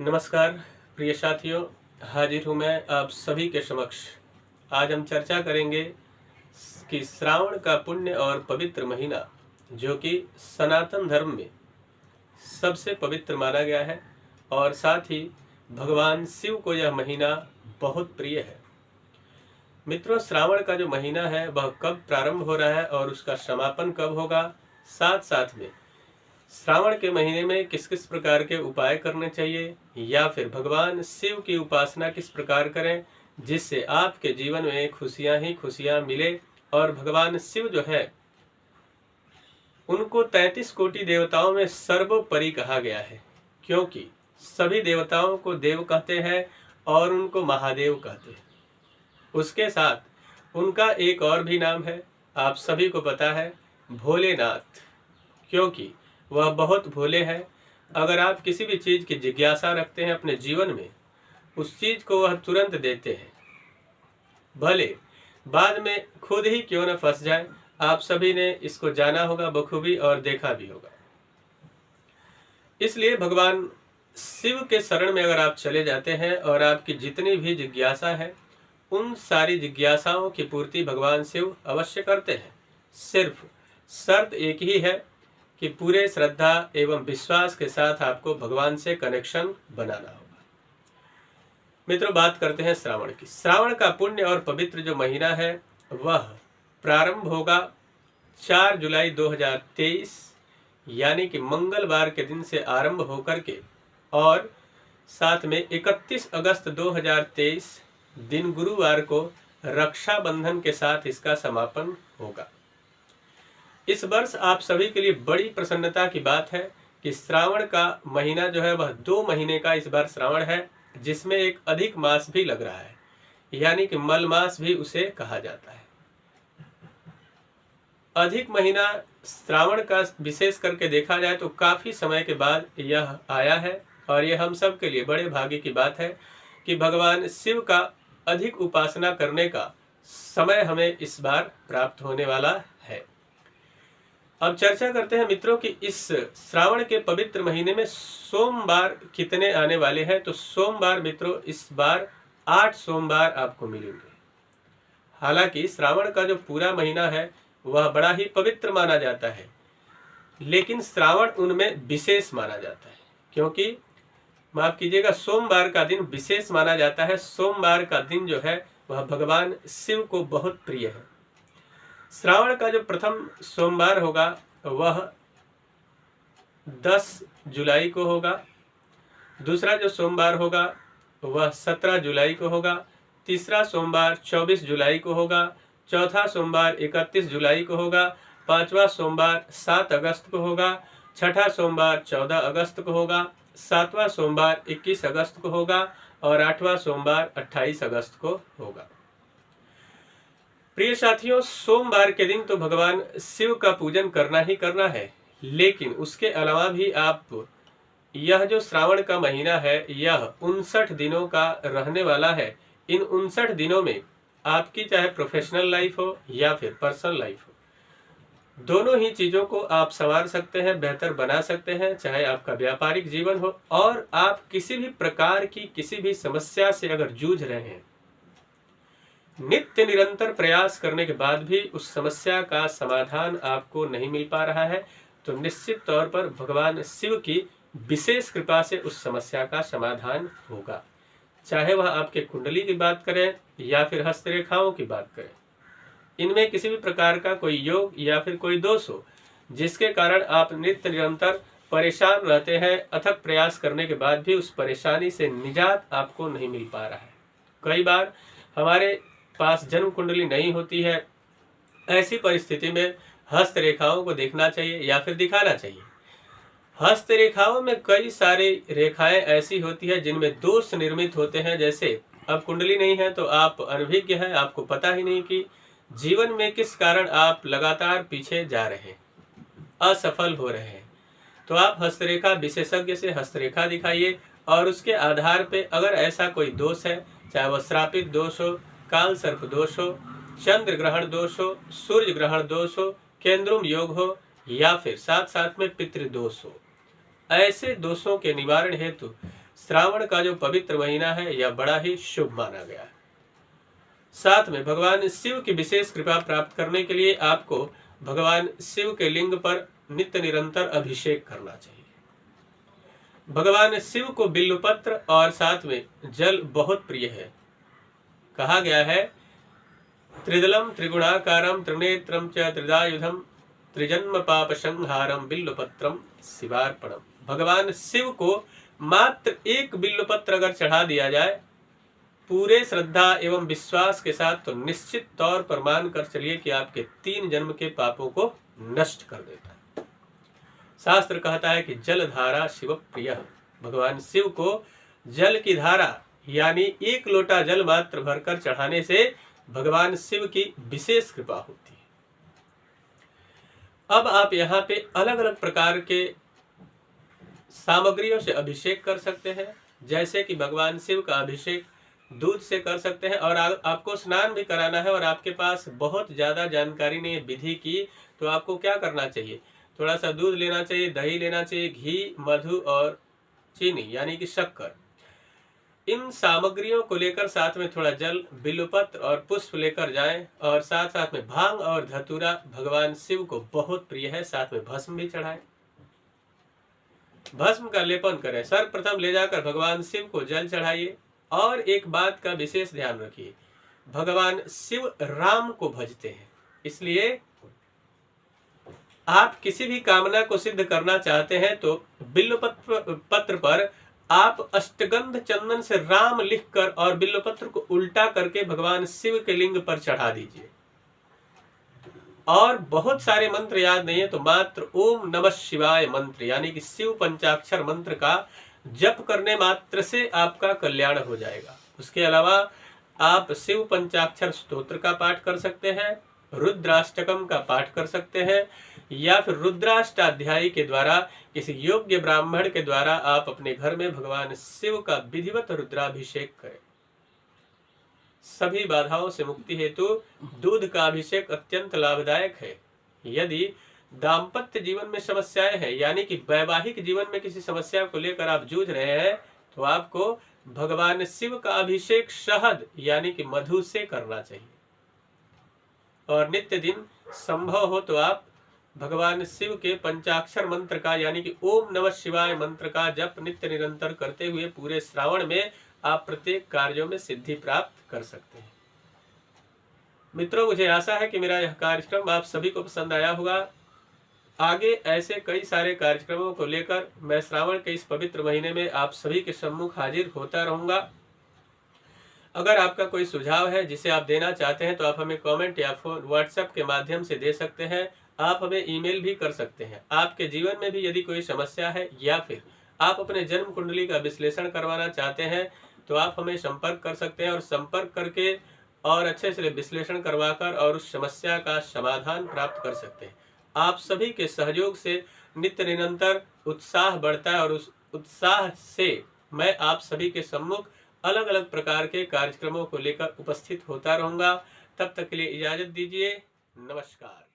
नमस्कार प्रिय साथियों, हाजिर हूँ मैं आप सभी के समक्ष। आज हम चर्चा करेंगे कि श्रावण का पुण्य और पवित्र महीना, जो कि सनातन धर्म में सबसे पवित्र माना गया है और साथ ही भगवान शिव को यह महीना बहुत प्रिय है। मित्रों, श्रावण का जो महीना है वह कब प्रारंभ हो रहा है और उसका समापन कब होगा, साथ साथ में श्रावण के महीने में किस किस प्रकार के उपाय करने चाहिए या फिर भगवान शिव की उपासना किस प्रकार करें जिससे आपके जीवन में खुशियां ही खुशियां मिले। और भगवान शिव जो है उनको 33 कोटि देवताओं में सर्वोपरि कहा गया है, क्योंकि सभी देवताओं को देव कहते हैं और उनको महादेव कहते हैं। उसके साथ उनका एक और भी नाम है, आप सभी को पता है, भोलेनाथ, क्योंकि वह बहुत भोले हैं। अगर आप किसी भी चीज की जिज्ञासा रखते हैं अपने जीवन में, उस चीज को वह तुरंत देते हैं, भले बाद में खुद ही क्यों न फंस जाए। आप सभी ने इसको जाना होगा बखूबी और देखा भी होगा। इसलिए भगवान शिव के शरण में अगर आप चले जाते हैं और आपकी जितनी भी जिज्ञासा है, उन सारी जिज्ञासाओं की पूर्ति भगवान शिव अवश्य करते हैं। सिर्फ शर्त एक ही है कि पूरे श्रद्धा एवं विश्वास के साथ आपको भगवान से कनेक्शन बनाना होगा। मित्रों, बात करते हैं श्रावण की। श्रावण का पुण्य और पवित्र जो महीना है वह प्रारंभ होगा 4 जुलाई 2023 यानी कि मंगलवार के दिन से आरंभ होकर के और साथ में 31 अगस्त 2023 दिन गुरुवार को रक्षाबंधन के साथ इसका समापन होगा। इस वर्ष आप सभी के लिए बड़ी प्रसन्नता की बात है कि श्रावण का महीना जो है वह 2 महीने का इस बार श्रावण है, जिसमें एक अधिक मास भी लग रहा है, यानी कि मल मास भी उसे कहा जाता है। अधिक महीना श्रावण का विशेष करके देखा जाए तो काफी समय के बाद यह आया है और यह हम सब के लिए बड़े भाग्य की बात है कि भगवान शिव का अधिक उपासना करने का समय हमें इस बार प्राप्त होने वाला है। अब चर्चा करते हैं मित्रों कि इस श्रावण के पवित्र महीने में सोमवार कितने आने वाले हैं। तो सोमवार मित्रों इस बार 8 सोमवार आपको मिलेंगे। हालांकि श्रावण का जो पूरा महीना है वह बड़ा ही पवित्र माना जाता है, लेकिन श्रावण उनमें विशेष माना जाता है, क्योंकि माफ कीजिएगा, सोमवार का दिन विशेष माना जाता है। सोमवार का दिन जो है वह भगवान शिव को बहुत प्रिय है। श्रावण का जो प्रथम सोमवार होगा वह 10 जुलाई को होगा। दूसरा जो सोमवार होगा वह 17 जुलाई को होगा। तीसरा सोमवार 24 जुलाई को होगा। चौथा सोमवार 31 जुलाई को होगा। पांचवा सोमवार 7 अगस्त को होगा। छठा सोमवार 14 अगस्त को होगा। सातवां सोमवार 21 अगस्त को होगा और 8वां सोमवार 28 अगस्त को होगा। प्रिय साथियों, सोमवार के दिन तो भगवान शिव का पूजन करना ही करना है, लेकिन उसके अलावा भी आप यह जो श्रावण का महीना है यह 59 दिनों का रहने वाला है। इन 59 दिनों में आपकी चाहे प्रोफेशनल लाइफ हो या फिर पर्सनल लाइफ हो, दोनों ही चीजों को आप संवार सकते हैं, बेहतर बना सकते हैं। चाहे आपका व्यापारिक जीवन हो और आप किसी भी प्रकार की किसी भी समस्या से अगर जूझ रहे हैं, नित्य निरंतर प्रयास करने के बाद भी उस समस्या का समाधान आपको नहीं मिल पा रहा है, तो निश्चित तौर पर भगवान शिव की विशेष कृपा से उस समस्या का समाधान होगा। चाहे वह आपके कुंडली की बात करें या फिर हस्तरेखाओं की बात करें, इनमें किसी भी प्रकार का कोई योग या फिर कोई दोष हो जिसके कारण आप नित्य निरंतर परेशान रहते हैं, अथक प्रयास करने के बाद भी उस परेशानी से निजात आपको नहीं मिल पा रहा है। कई बार हमारे पास जन्म कुंडली नहीं होती है, ऐसी परिस्थिति में हस्तरेखाओं को देखना चाहिए या फिर दिखाना चाहिए। हस्तरेखाओं में कई सारी रेखाएं ऐसी होती है जिनमें दोष निर्मित होते हैं। जैसे अब कुंडली नहीं है तो आप अनभिज्ञ हैं, आपको पता ही नहीं कि जीवन में किस कारण आप लगातार पीछे जा रहे हैं, असफल हो रहे हैं। तो आप हस्तरेखा विशेषज्ञ से हस्तरेखा दिखाइए और उसके आधार पे अगर ऐसा कोई दोष है, चाहे वह श्रापित दोष हो, काल सर्प दोष हो, चंद्र ग्रहण दोष हो, सूर्य ग्रहण दोष हो, केंद्रुम योग हो या फिर साथ साथ में पितृ दोष हो, ऐसे दोषों के निवारण हेतु श्रावण का जो पवित्र महीना है यह बड़ा ही शुभ माना गया है। साथ में भगवान शिव की विशेष कृपा प्राप्त करने के लिए आपको भगवान शिव के लिंग पर नित्य निरंतर अभिषेक करना चाहिए। भगवान शिव को बिल्वपत्र और साथ में जल बहुत प्रिय है। कहा गया है त्रिदलम त्रिगुणाकारम त्रिनेत्रम च त्रिदायुधम त्रिजन्म पाप संहारम बिल्वपत्रम शिवार्पणम। भगवान शिव को मात्र एक बिल्वपत्र अगर चढ़ा दिया जाए पूरे श्रद्धा एवं विश्वास के साथ, तो निश्चित तौर पर मान कर चलिए कि आपके 3 जन्म के पापों को नष्ट कर देता है। शास्त्र कहता है कि जल धारा शिव प्रिय। भगवान शिव को जल की धारा यानी 1 लोटा जल मात्र भरकर चढ़ाने से भगवान शिव की विशेष कृपा होती है। अब आप यहाँ पे अलग अलग प्रकार के सामग्रियों से अभिषेक कर सकते हैं, जैसे कि भगवान शिव का अभिषेक दूध से कर सकते हैं। और आपको स्नान भी कराना है और आपके पास बहुत ज्यादा जानकारी नहीं है विधि की, तो आपको क्या करना चाहिए, थोड़ा सा दूध लेना चाहिए, दही लेना चाहिए, घी, मधु और चीनी यानी कि शक्कर, इन सामग्रियों को लेकर साथ में थोड़ा जल, बिल्वपत्र और पुष्प लेकर जाएं। और साथ साथ में भांग और धतूरा भगवान शिव को बहुत प्रिय है। साथ में भस्म भी चढ़ाएं, भस्म का लेपन करें। सर्वप्रथम ले जाकर भगवान शिव को जल चढ़ाइए। और एक बात का विशेष ध्यान रखिए, भगवान शिव राम को भजते हैं, इसलिए आप किसी भी कामना को सिद्ध करना चाहते हैं तो बिल्वपत्र पर आप अष्टगंध चंदन से राम लिखकर और बिल्वपत्र को उल्टा करके भगवान शिव के लिंग पर चढ़ा दीजिए। और बहुत सारे मंत्र याद नहीं है तो मात्र ओम नमः शिवाय मंत्र यानी कि शिव पंचाक्षर मंत्र का जप करने मात्र से आपका कल्याण हो जाएगा। उसके अलावा आप शिव पंचाक्षर स्तोत्र का पाठ कर सकते हैं, रुद्राष्टकम का पाठ कर सकते हैं, या फिर रुद्राष्टाध्यायी के द्वारा किसी योग्य ब्राह्मण के द्वारा आप अपने घर में भगवान शिव का विधिवत रुद्राभिषेक करें। सभी बाधाओं से मुक्ति हेतु दूध का अभिषेक अत्यंत लाभदायक है। यदि दाम्पत्य जीवन में समस्याएं हैं यानी कि वैवाहिक जीवन में किसी समस्या को लेकर आप जूझ रहे हैं तो आपको भगवान शिव का अभिषेक शहद यानी कि मधु से करना चाहिए। और नित्य दिन संभव हो तो आप भगवान शिव के पंचाक्षर मंत्र का यानी कि ओम नमः शिवाय मंत्र का जप नित्य निरंतर करते हुए पूरे श्रावण में आप प्रत्येक कार्यों में सिद्धि प्राप्त कर सकते हैं। मित्रों, मुझे आशा है कि मेरा यह कार्यक्रम आप सभी को पसंद आया होगा। आगे ऐसे कई सारे कार्यक्रमों को लेकर मैं श्रावण के इस पवित्र महीने में आप सभी के सम्मुख हाजिर होता रहूंगा। अगर आपका कोई सुझाव है जिसे आप देना चाहते हैं तो आप हमें कमेंट या फोन व्हाट्सएप के माध्यम से दे सकते हैं। आप हमें ईमेल भी कर सकते हैं। आपके जीवन में भी यदि कोई समस्या है या फिर आप अपने जन्म कुंडली का विश्लेषण करवाना चाहते हैं तो आप हमें संपर्क कर सकते हैं और संपर्क करके और अच्छे से विश्लेषण करवाकर और उस समस्या का समाधान प्राप्त कर सकते हैं। आप सभी के सहयोग से नित्य निरंतर उत्साह बढ़ता है और उस उत्साह से मैं आप सभी के सम्मुख अलग अलग प्रकार के कार्यक्रमों को लेकर उपस्थित होता रहूंगा। तब तक के लिए इजाजत दीजिए। नमस्कार।